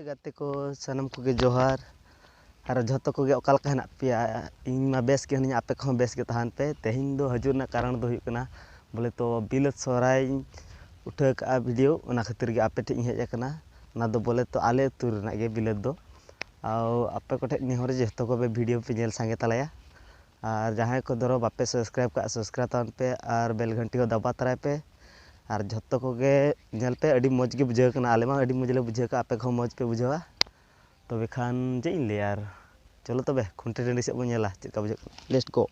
हाय गाते को सनम को गे जोहार और झतो को गे ओका लका हेना पेया इन मा बेस के हनी आपे को बेस के तहान पे तेहिन दो हजुर ना कारण दो हुयु कना बोले तो बिलत सोराय उठा का वीडियो ओना खातिर गे आपे ठे हेज कना ना दो बोले तो आले तुर ना गे बिलत दो आउ आपे को ठे निहर जतो को बे वीडियो पे नेल संगे तलाया और जहां को दरो बापे सब्सक्राइब तान पे और बेल घंटी को दबा तराय पे और झतो को गे नेल पे अड़ी मौज गे बुझाव कना आले मा अड़ी मौज ले बुझाव का आपे को मौज पे बुझावा तबे खान जे इन ले यार चलो तबे खुंटे टंडी से बो नेला चेका बुझाव let's go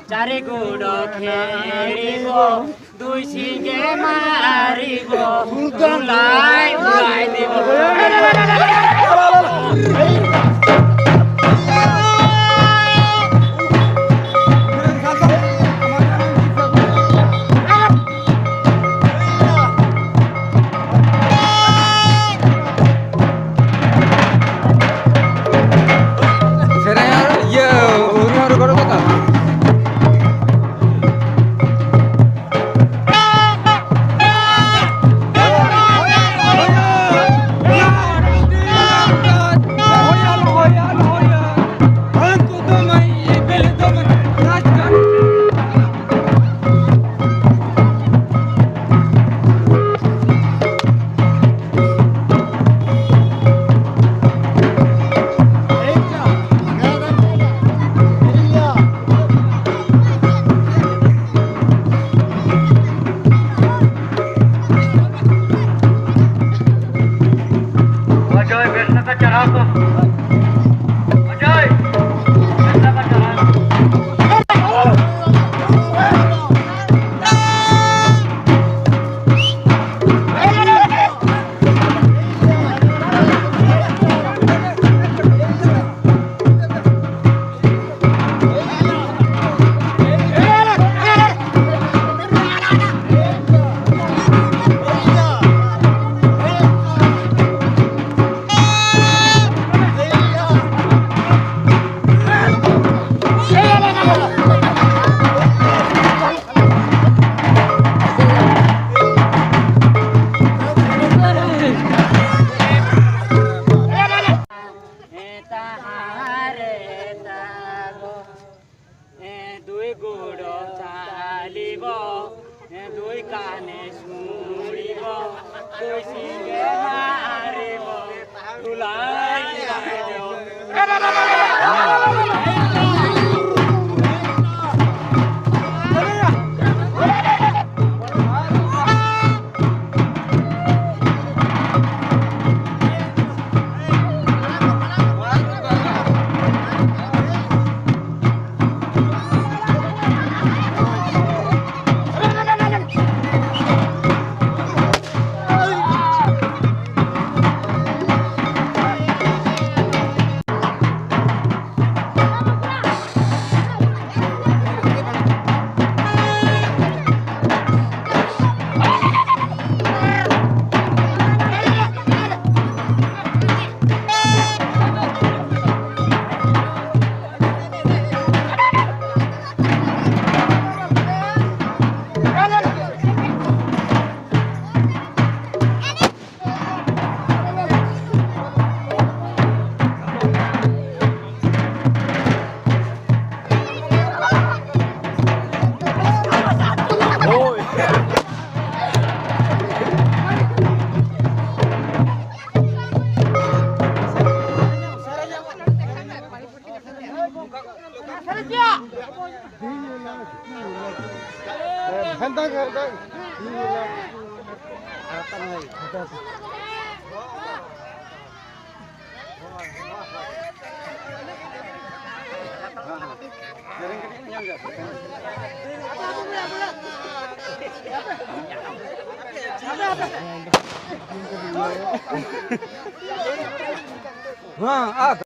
Cari kudo kerigo, dui singe marigo, ulai dibo. kane suribo tuh singe maribo tulai Wah,